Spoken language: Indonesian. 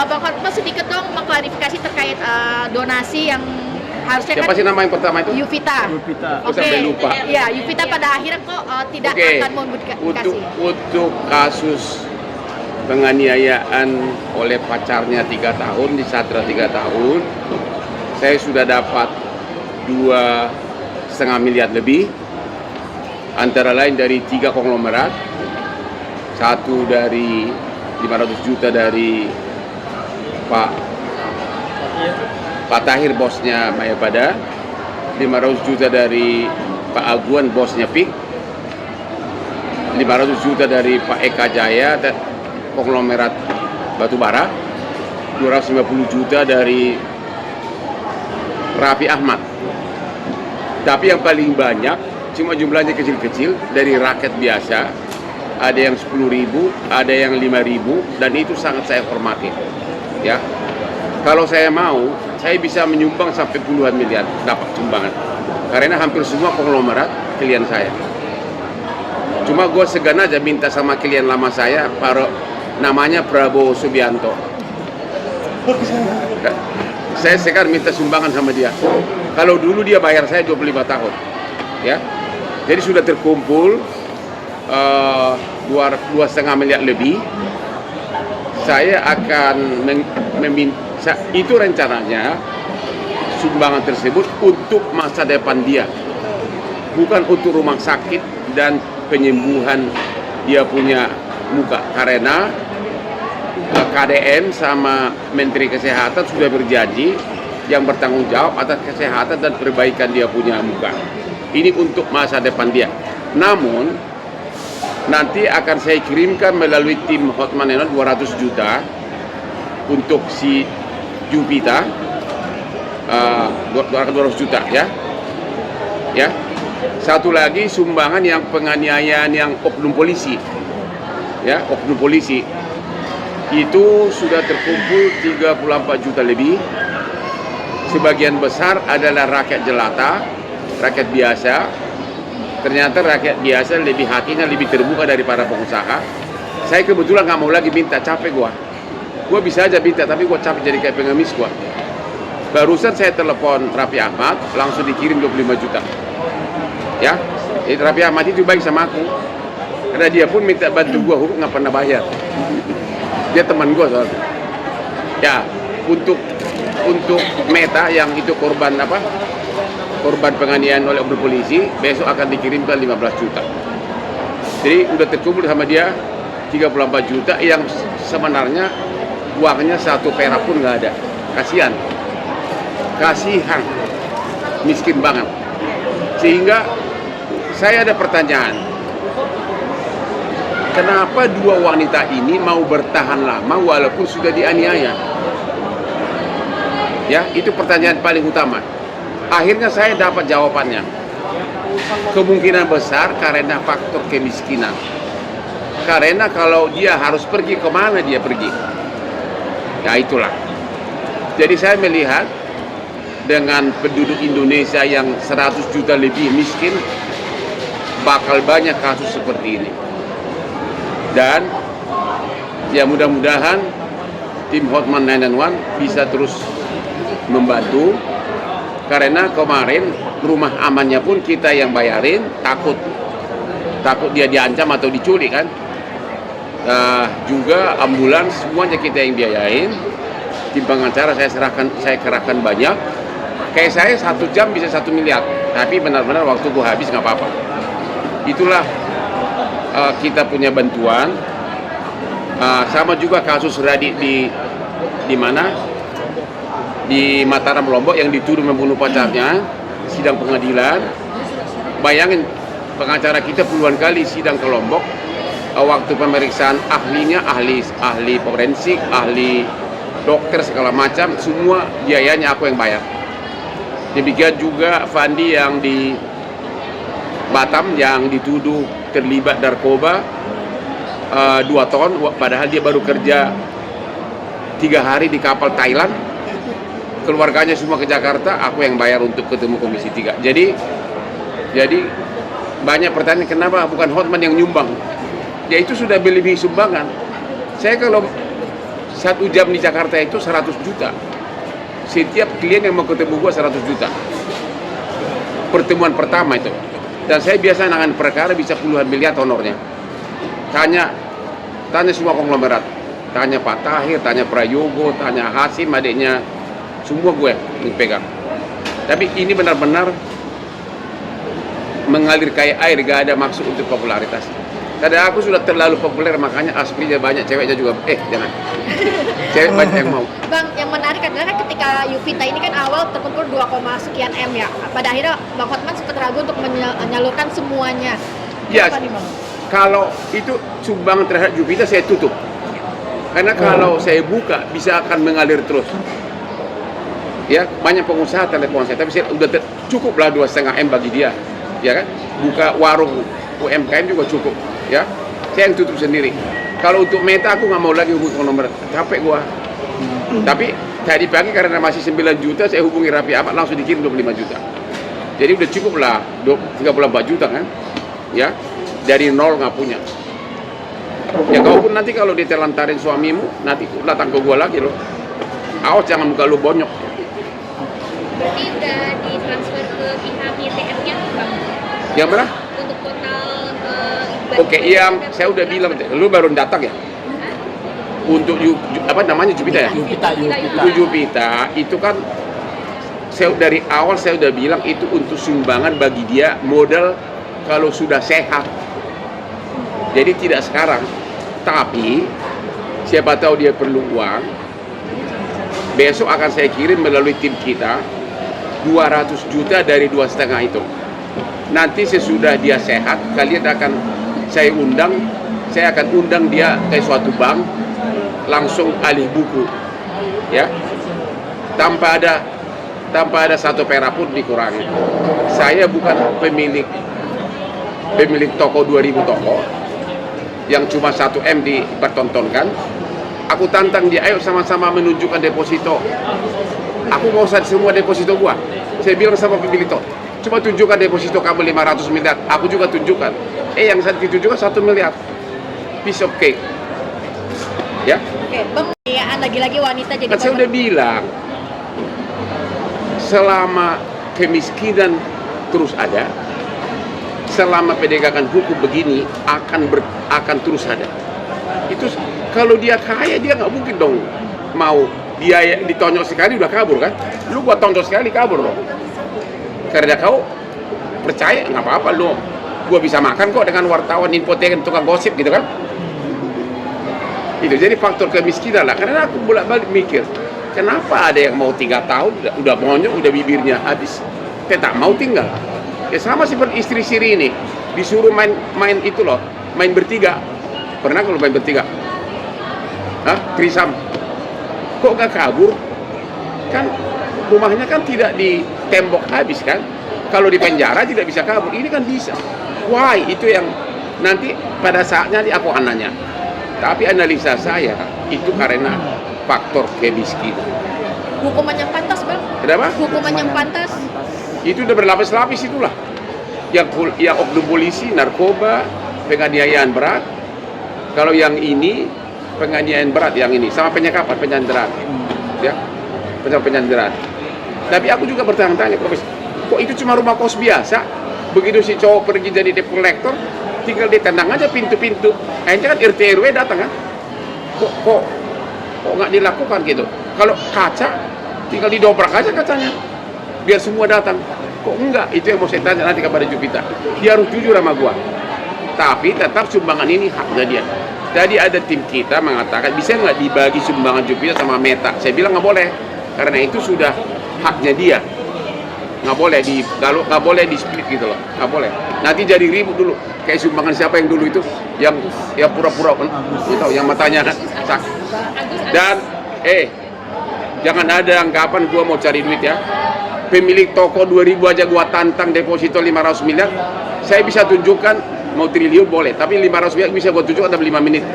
Bang Hotman sedikit dong mengklarifikasi terkait donasi yang harusnya Siapa sih nama yang pertama itu? Yuvita. Aku sampai lupa. Iya, Yuvita pada akhirnya kok tidak akan memodifikasi. Untuk kasus penganiayaan oleh pacarnya 3 tahun, di Satra 3 tahun, saya sudah dapat 2,5 miliar lebih, antara lain dari 3 konglomerat, satu dari 500 juta dari Pak Tahir, bosnya Mayapada, 500 juta dari Pak Aguan, bosnya PIK, 500 juta dari Pak Eka Jaya dan konglomerat batubara, 250 juta dari Raffi Ahmad. Tapi yang paling banyak, cuma jumlahnya kecil-kecil, dari rakyat biasa. Ada yang 10.000, ada yang 5.000, dan itu sangat saya hormati. Ya, kalau saya mau, saya bisa menyumbang sampai puluhan miliar dapat sumbangan. Karena hampir semua konglomerat klien saya. Cuma gue segan aja minta sama klien lama saya, namanya Prabowo Subianto. Saya sekarang minta sumbangan sama dia. Kalau dulu dia bayar saya 25 tahun, ya. Jadi sudah terkumpul 2,5 miliar lebih. Saya akan meminta, itu rencananya sumbangan tersebut untuk masa depan dia, bukan untuk rumah sakit dan penyembuhan dia punya muka. Karena KDM sama Menteri Kesehatan sudah berjanji yang bertanggung jawab atas kesehatan dan perbaikan dia punya muka. Ini untuk masa depan dia. Namun nanti akan saya kirimkan melalui tim Hotman 200 juta untuk si Jupita, 200 juta ya. Ya. Satu lagi sumbangan yang penganiayaan yang oknum polisi. Ya, oknum polisi. Itu sudah terkumpul 34 juta lebih. Sebagian besar adalah rakyat jelata, rakyat biasa. Ternyata rakyat biasa lebih hatinya lebih terbuka dari para pengusaha. Saya kebetulan nggak mau lagi minta, capek gua bisa aja minta, tapi gua capek jadi kayak pengemis gua. Barusan saya telepon Raffi Ahmad, langsung dikirim 25 juta. Ya, Raffi Ahmad itu baik sama aku, karena dia pun minta bantu gua, aku nggak pernah bayar. Dia teman gua soalnya. Ya, untuk Meta yang itu korban penganiayaan oleh oknum polisi, besok akan dikirimkan 15 juta. Jadi udah terkumpul sama dia 34 juta yang sebenarnya uangnya 1 perak pun nggak ada. Kasihan, miskin banget. Sehingga saya ada pertanyaan, kenapa 2 wanita ini mau bertahan lama walaupun sudah dianiaya? Ya, itu pertanyaan paling utama. Akhirnya saya dapat jawabannya. Kemungkinan besar karena faktor kemiskinan. Karena kalau dia harus pergi, kemana dia pergi? Ya itulah. Jadi saya melihat dengan penduduk Indonesia yang 100 juta lebih miskin, bakal banyak kasus seperti ini. Dan ya mudah-mudahan tim Hotman 991 bisa terus membantu. Karena kemarin rumah amannya pun kita yang bayarin, takut dia diancam atau diculik kan. Juga ambulans semuanya kita yang biayain. Tim pengacara saya kerahkan banyak. Kayak saya 1 jam bisa 1 miliar, tapi benar-benar waktu gua habis nggak apa-apa. Itulah kita punya bantuan. Sama juga kasus Radit di mana? Di Mataram, Lombok, yang dituduh membunuh pacarnya, sidang pengadilan. Bayangin, pengacara kita puluhan kali sidang ke Lombok. Waktu pemeriksaan ahlinya, ahli forensik, ahli dokter segala macam, semua biayanya aku yang bayar. Demikian juga Fandi yang di Batam yang dituduh terlibat narkoba 2 ton, padahal dia baru kerja 3 hari di kapal Thailand. Keluarganya semua ke Jakarta, aku yang bayar untuk ketemu Komisi 3. Jadi banyak pertanyaan, kenapa bukan Hotman yang nyumbang? Ya itu sudah melebihi sumbangan. 1 jam di Jakarta itu 100 juta. Setiap klien yang mau ketemu gua 100 juta. Pertemuan pertama itu. Dan saya biasa nangani perkara bisa puluhan miliar honornya. Tanya semua konglomerat. Tanya Pak Tahir, tanya Prayogo, tanya Hasim adiknya. Semua gue yang pegang. Tapi ini benar-benar mengalir kayak air, gak ada maksud untuk popularitas. Karena aku sudah terlalu populer, makanya aslinya banyak, ceweknya juga. Jangan. Cewek banyak yang mau. Bang, yang menarik adalah kan ketika Yuvita ini kan awal terkumpul 2, sekian M ya. Pada akhirnya Bang Hotman sempat ragu untuk menyalurkan semuanya. Ya, Kenapa nih, Bang? kalau itu sumbangan terhadap Yuvita saya tutup. Karena kalau saya buka bisa akan mengalir terus. Ya, banyak pengusaha telepon saya, tapi saya udah cukuplah 2,5 M bagi dia. Ya kan? Buka warung UMKM juga cukup. Ya, saya yang tutup sendiri. Kalau untuk Meta aku nggak mau lagi hubungi nomor, capek gua. Tapi tadi pagi karena masih 9 juta saya hubungi Raffi Ahmad langsung dikirim 25 juta. Jadi udah cukup lah 34 juta kan. Ya, dari nol nggak punya. Ya kau pun nanti kalau ditelantarin suamimu nanti datang ke gua lagi loh. Awas jangan muka lu bonyok. Berarti udah ditransfer ke pihak YTR-nya Bang? Yang mana? Untuk total Oke, yang saya udah bilang, lu baru datang ya? Untuk apa namanya Jupiter ya? Jupiter itu kan dari awal saya udah bilang itu untuk sumbangan bagi dia modal kalau sudah sehat. Jadi tidak sekarang, tapi siapa tahu dia perlu uang. Besok akan saya kirim melalui tim kita 200 juta dari 2,5 itu. Nanti sesudah dia sehat, kalian akan saya akan undang dia ke suatu bank, langsung alih buku, ya, tanpa ada 1 perak pun dikurangi. Saya bukan pemilik toko 2000 toko yang cuma 1 M dipertontonkan. Aku tantang dia, ayo sama-sama menunjukkan deposito. Aku mau semua deposito gua. Saya bilang sama pemilik toko, coba tunjukkan deposito kamu 500 miliar. Aku juga tunjukkan. Yang saya ditunjukkan 1 miliar. Piece of cake. Ya. Oke, Bang, ya lagi-lagi wanita jadi Saya udah bilang, selama kemiskinan terus ada, selama penegakan hukum begini akan terus ada. Itu kalau dia kaya dia nggak mungkin dong mau dia ditonjok sekali udah kabur kan? Lu gua tonjok sekali kabur loh. Karena kau percaya nggak apa-apa lu, gua bisa makan kok dengan wartawan, infotainment, tukang gosip gitu kan? Itu jadi faktor kemiskinan lah. Karena aku bolak-balik mikir, kenapa ada yang mau 3 tahun udah monyok, udah bibirnya habis, tak mau tinggal. Ya sama seperti istri Siri ini, disuruh main itu loh, main bertiga. Pernah kalau main bertiga? Trisam. Kok gak kabur? Kan rumahnya kan tidak ditembok habis kan? Kalau di penjara tidak bisa kabur, ini kan bisa. Why? Itu yang nanti pada saatnya aku akan nanya. Tapi analisa saya itu karena faktor kemiskinan. hukuman yang pantas, Bang. Kenapa? Hukuman yang pantas. Itu udah berlapis-lapis itulah. Yang oknum polisi, narkoba, penganiayaan berat. Kalau yang ini penganiayaan berat, yang ini sama penyekapan, penyanderaan. Ya, penyanderaan. Tapi aku juga bertanya-tanya, kok itu cuma rumah kos biasa? Begitu si cowok pergi jadi debt collector, tinggal ditendang aja pintu-pintu. Akhirnya kan RT RW datang kan? Kok nggak dilakukan gitu? Kalau kaca, tinggal didobrak aja kacanya, biar semua datang. Kok enggak? Itu yang mau saya tanya nanti kepada Jupiter. Dia harus jujur sama gua. Tapi tetap sumbangan ini haknya dia. Jadi ada tim kita mengatakan bisa nggak dibagi sumbangan Jupiter sama Meta? Saya bilang nggak boleh, karena itu sudah haknya dia. Nggak boleh di split gitu loh, nggak boleh. Nanti jadi ribut dulu. Kayak sumbangan siapa yang dulu itu, yang pura-pura kan, tahu, yang matanya sak. Dan jangan ada anggapan gua mau cari duit ya. Pemilik toko 2000 aja gua tantang deposito 500 miliar, saya bisa tunjukkan mau triliun boleh, tapi 500 miliar bisa gua tunjukkan dalam 5 menit.